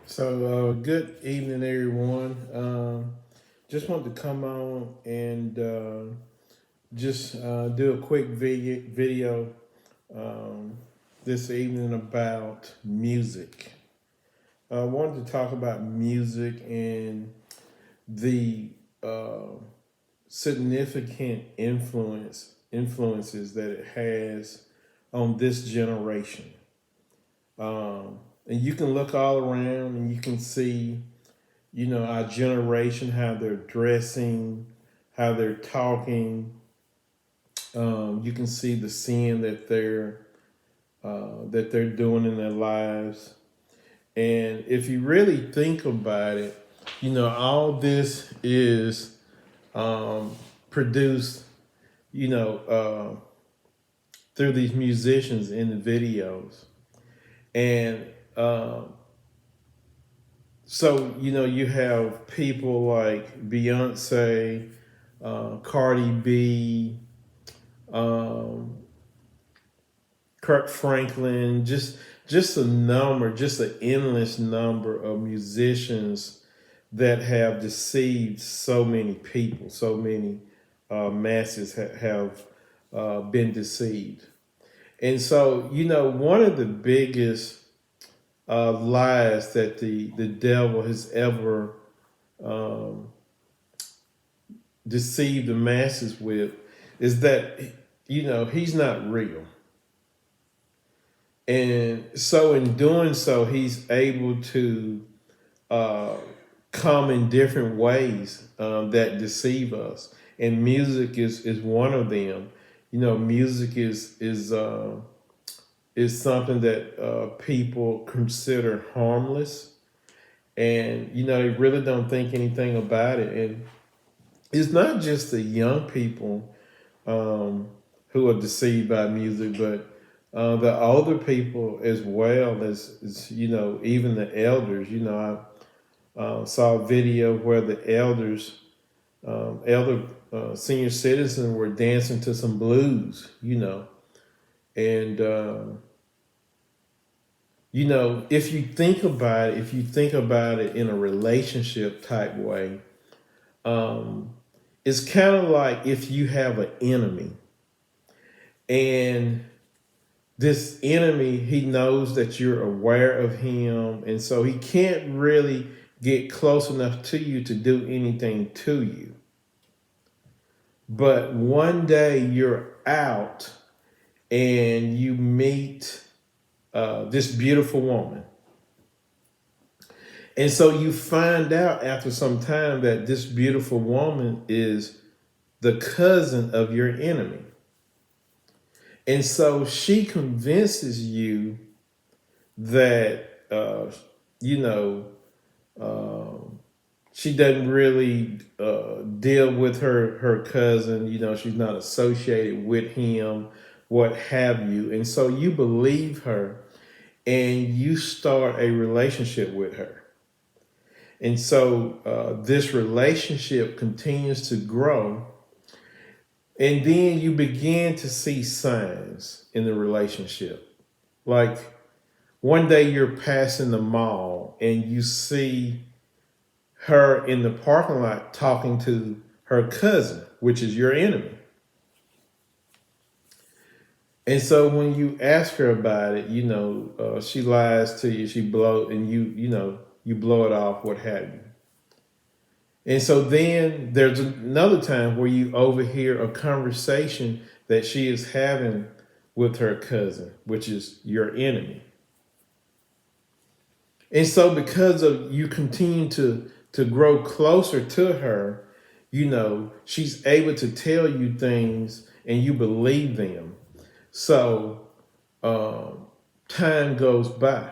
Good evening, everyone. Just wanted to come on and just do a quick video um, this evening about music. I wanted to talk about music and the uh, significant influences that it has on this generation. And you can look all around and you can see our generation, how they're dressing, how they're talking. You can see the sin that they're doing in their lives. And if you really think about it, all this is produced, you know, uh, through these musicians in the videos. And so, you have people like Beyonce, Cardi B, um, Kirk Franklin, just an endless number of musicians that have deceived so many people, so many masses have been deceived. And so, one of the biggest lies that the devil has ever um, deceived the masses with is that, he's not real. And so, in doing so, he's able to uh, come in different ways that deceive us. And music is one of them. Music is something that people consider harmless, and they really don't think anything about it. And it's not just the young people who are deceived by music, but the older people as well as even the elders. I saw a video where the elder senior citizens were dancing to some blues, and if you think about it in a relationship type way, um, it's kind of like if you have an enemy, and this enemy, he knows that you're aware of him, and so he can't really get close enough to you to do anything to you. But one day you're out and you meet this beautiful woman. And so you find out after some time that this beautiful woman is the cousin of your enemy. And so she convinces you that, you know, um, she doesn't really deal with her cousin. She's not associated with him, what have you. And so you believe her and you start a relationship with her. And so this relationship continues to grow. And then you begin to see signs in the relationship. Like one day you're passing the mall and you see her in the parking lot talking to her cousin, which is your enemy. And so when you ask her about it, she lies to you, and you blow it off, what have you. And so then there's another time where you overhear a conversation that she is having with her cousin, which is your enemy. And so because of you continue to grow closer to her, she's able to tell you things and you believe them. So time goes by.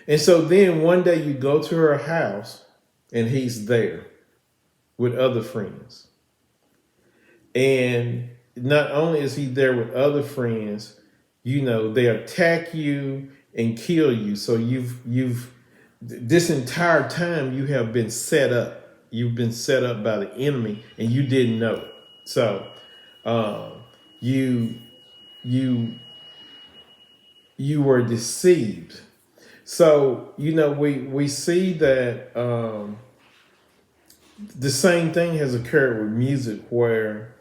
And so then one day you go to her house and he's there with other friends. And not only is he there with other friends, they attack you and kill you. So you've this entire time you have been set up. You've been set up by the enemy and you didn't know it. So um, you you you were deceived. So, we see that the same thing has occurred with music, where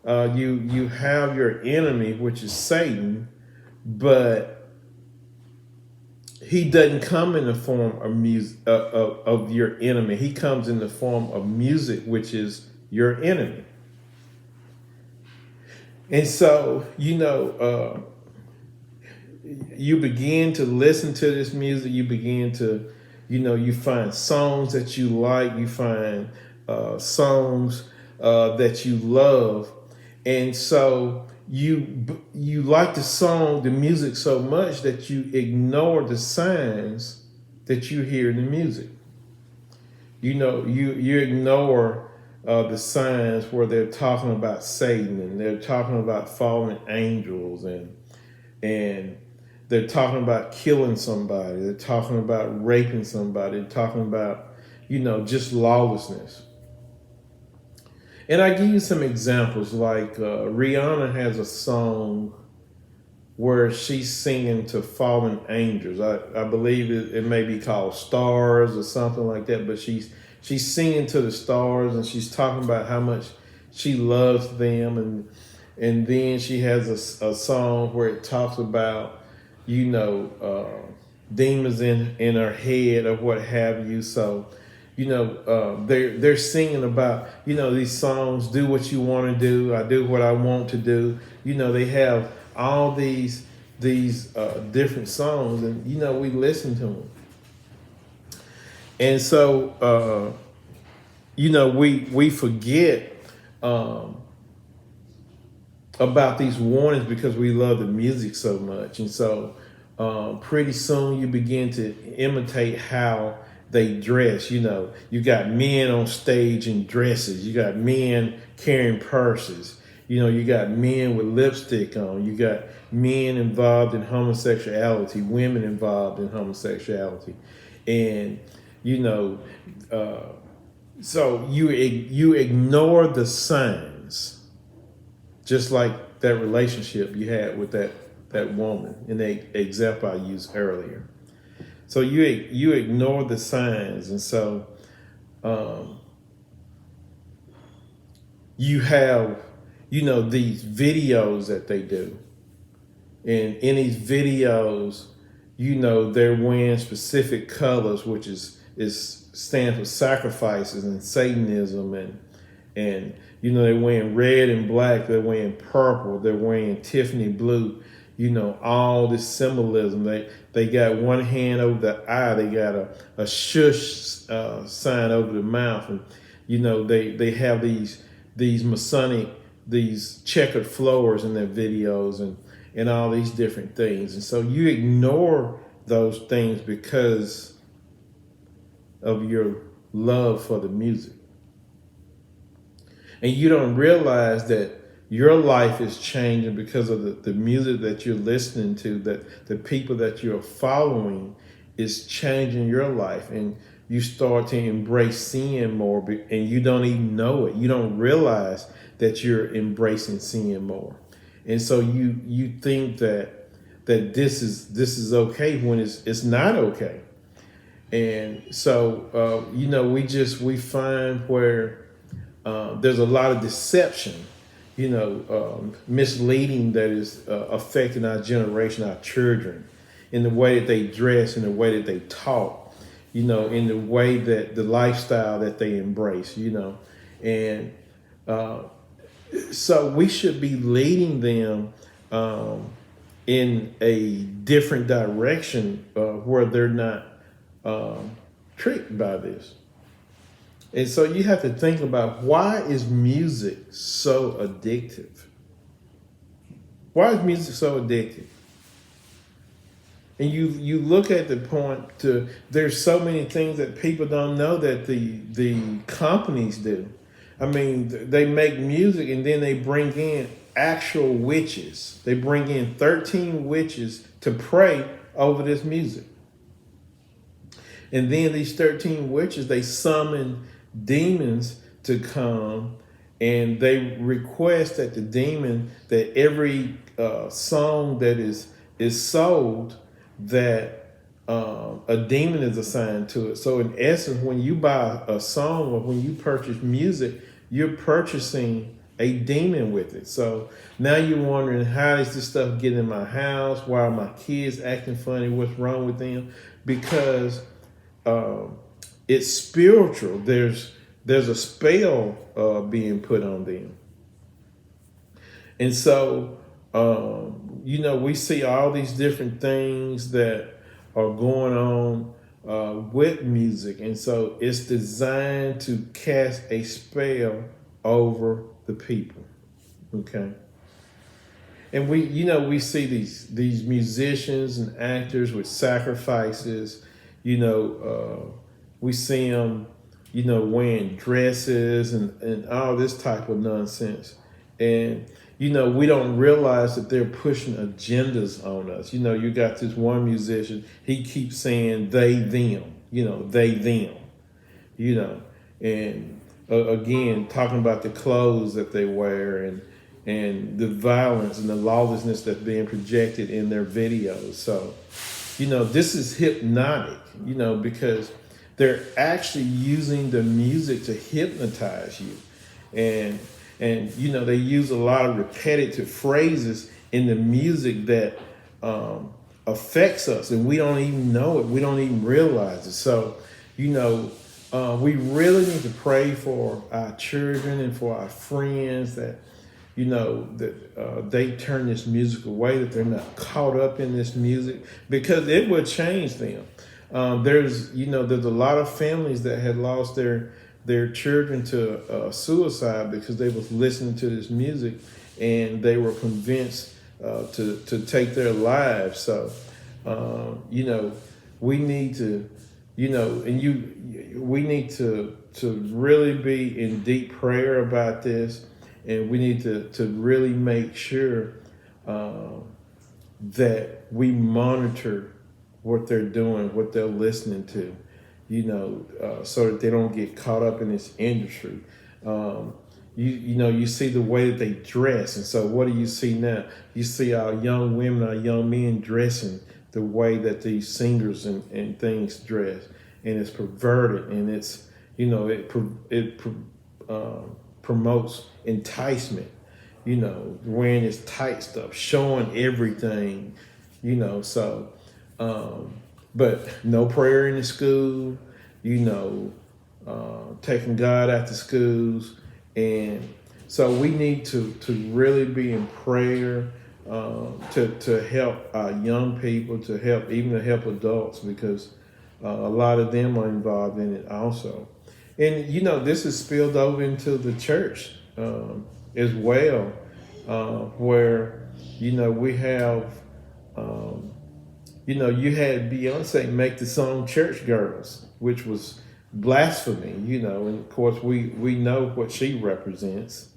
you have your enemy, which is Satan, but he doesn't come in the form of music of your enemy. He comes in the form of music, which is your enemy. And so, you begin to listen to this music. You begin to, you find songs that you like. You find songs that you love, and so you like the song, the music so much that you ignore the signs that you hear in the music. You ignore the signs where they're talking about Satan, and they're talking about fallen angels, and they're talking about killing somebody. They're talking about raping somebody. They're talking about, just lawlessness. And I give you some examples. Like Rihanna has a song where she's singing to fallen angels. I believe it may be called Stars or something like that. But she's singing to the stars, and she's talking about how much she loves them. And then she has a song where it talks about, demons in her head or what have you. So, they're singing about, these songs. Do what you want to do. I do what I want to do. They have all these different songs, and we listen to them. And so, we forget about these warnings because we love the music so much. And so pretty soon you begin to imitate how they dress. You got men on stage in dresses. You got men carrying purses. You got men with lipstick on. You got men involved in homosexuality, women involved in homosexuality. And, so you ignore the signs, just like that relationship you had with that woman in the example I used earlier. So you ignore the signs, and so you have these videos that they do, and in these videos, they're wearing specific colors, which is stands for sacrifices and Satanism, and they're wearing red and black, they're wearing purple, they're wearing Tiffany blue, all this symbolism. They got one hand over the eye, they got a shush sign over the mouth, and they have these Masonic, these checkered floors in their videos, and all these different things. And so you ignore those things because of your love for the music. And you don't realize that your life is changing because of the music that you're listening to, that the people that you're following is changing your life. And you start to embrace sin more, and you don't even know it. You don't realize that you're embracing sin more. And so you think that this is okay when it's not okay. And so we find where there's a lot of deception, misleading, that is affecting our generation, our children, in the way that they dress, in the way that they talk, in the way that the lifestyle that they embrace, and so we should be leading them in a different direction where they're not tricked by this. And so you have to think about, why is music so addictive? Why is music so addictive? And you look at the point to, there's so many things that people don't know that the companies do. I mean, they make music and then they bring in actual witches. They bring in 13 witches to pray over this music. And then these 13 witches, they summon demons to come, and they request that the demon, that every song that is sold, that a demon is assigned to it. So in essence, when you buy a song or when you purchase music, you're purchasing a demon with it. So now you're wondering, how does this stuff get in my house? Why are my kids acting funny? What's wrong with them? Because um, it's spiritual. There's a spell being put on them. And so, we see all these different things that are going on with music. And so it's designed to cast a spell over the people. Okay. And we see these musicians and actors with sacrifices. We see them, wearing dresses and all this type of nonsense. And we don't realize that they're pushing agendas on us. You got this one musician, he keeps saying they, them, they, them, you know, and again, talking about the clothes that they wear and the violence and the lawlessness that's being projected in their videos. So, this is hypnotic, because they're actually using the music to hypnotize you. And they use a lot of repetitive phrases in the music that affects us, and we don't even know it. We don't even realize it. So, we really need to pray for our children and for our friends that, they turn this music away, that they're not caught up in this music, because it will change them. There's a lot of families that had lost their children to suicide because they was listening to this music and they were convinced to take their lives. So, we need to, we need to really be in deep prayer about this, and we need to really make sure that we monitor what they're doing, what they're listening to, so that they don't get caught up in this industry. You see the way that they dress. And so what do you see now? You see our young women, our young men dressing the way that these singers and things dress. And it's perverted, and it's, it promotes enticement, wearing this tight stuff, showing everything, so, but no prayer in the school, taking God out to schools. And so we need to really be in prayer to help our young people, to help adults, because a lot of them are involved in it also. And, this is spilled over into the church as well, where, we have, you had Beyonce make the song Church Girls, which was blasphemy, and of course we know what she represents.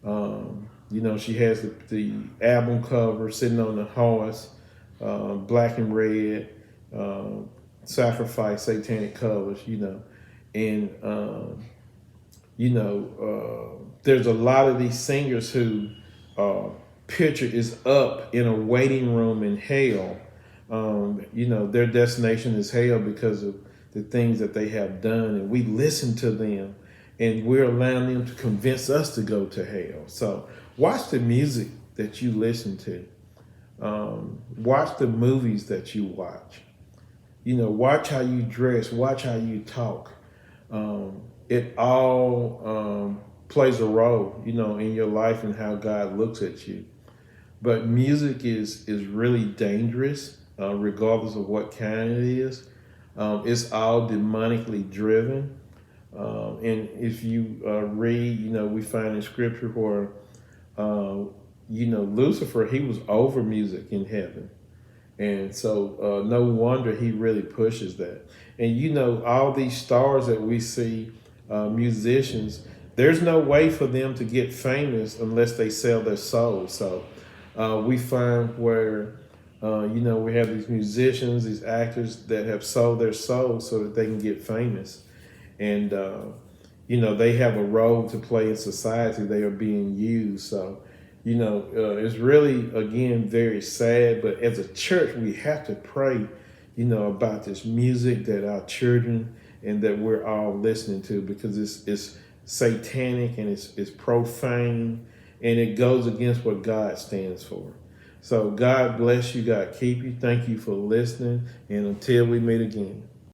She has the album cover sitting on the horse, black and red, sacrifice, satanic colors, and there's a lot of these singers who picture is up in a waiting room in hell. Their destination is hell because of the things that they have done, and we listen to them, and we're allowing them to convince us to go to hell. So watch the music that you listen to. Watch the movies that you watch. Watch how you dress. Watch how you talk. It all plays a role, in your life and how God looks at you. But music is really dangerous, regardless of what kind it is. It's all demonically driven. And if you read, we find in scripture where, Lucifer, he was over music in heaven. And so no wonder he really pushes that. And, all these stars that we see, musicians, there's no way for them to get famous unless they sell their souls. So we find where, we have these musicians, these actors that have sold their souls so that they can get famous. And, they have a role to play in society. They are being used. So, it's really, again, very sad. But as a church, we have to pray, about this music that our children and that we're all listening to, because it's satanic and it's profane and it goes against what God stands for. So God bless you, God keep you. Thank you for listening, and until we meet again.